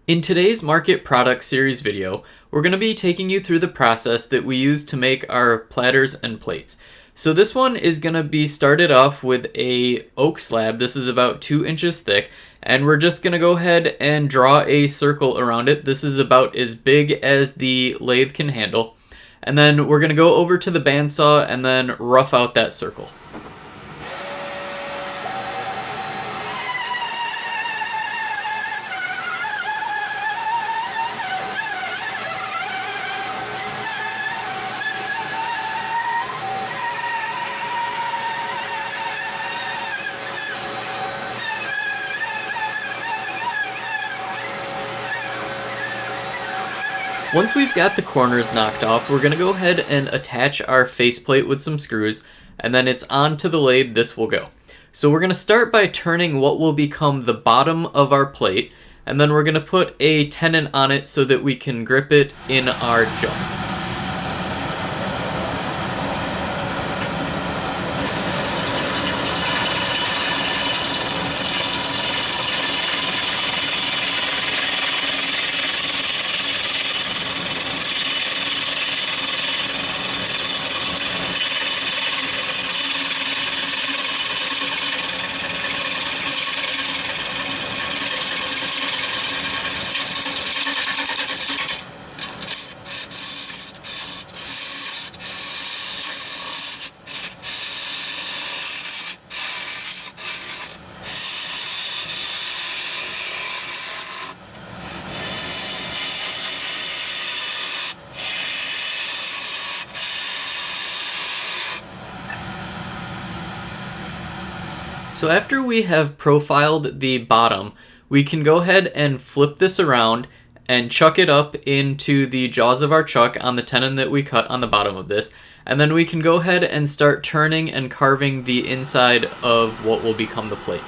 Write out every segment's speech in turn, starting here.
In today's Market Product Series video, we're going to be taking you through the process that we use to make our platters and plates. So this one is going to be started off with a oak slab. This is about 2 inches thick, and we're just going to go ahead and draw a circle around it. This is about as big as the lathe can handle. And then we're going to go over to the bandsaw and then rough out that circle. Once we've got the corners knocked off, we're going to go ahead and attach our faceplate with some screws, and then it's onto the lathe this will go. So we're going to start by turning what will become the bottom of our plate, and then we're going to put a tenon on it so that we can grip it in our jaws. So after we have profiled the bottom, we can go ahead and flip this around and chuck it up into the jaws of our chuck on the tenon that we cut on the bottom of this. And then we can go ahead and start turning and carving the inside of what will become the plate.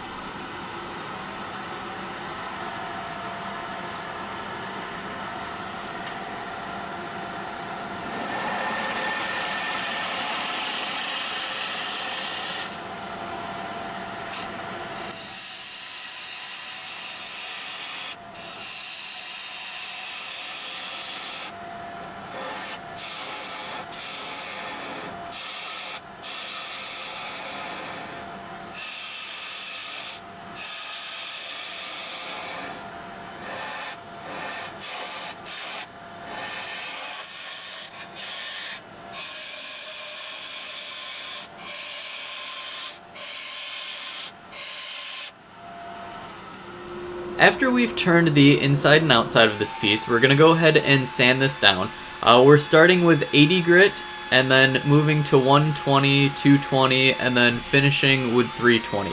After we've turned the inside and outside of this piece, we're going to go ahead and sand this down. We're starting with 80 grit and then moving to 120, 220, and then finishing with 320.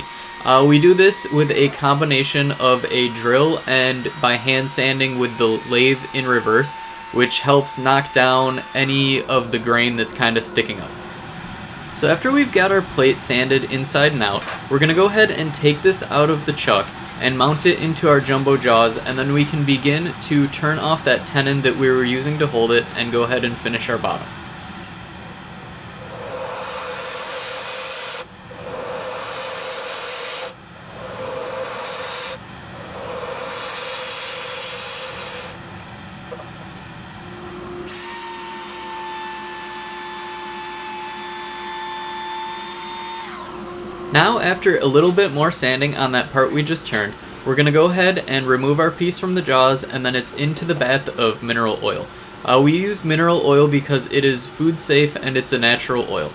We do this with a combination of a drill and by hand sanding with the lathe in reverse, which helps knock down any of the grain that's kind of sticking up. So after we've got our plate sanded inside and out, we're going to go ahead and take this out of the chuck and mount it into our jumbo jaws, and then we can begin to turn off that tenon that we were using to hold it and go ahead and finish our bottom. Now, after a little bit more sanding on that part we just turned, we're going to go ahead and remove our piece from the jaws, and then it's into the bath of mineral oil. We use mineral oil because it is food safe and it's a natural oil.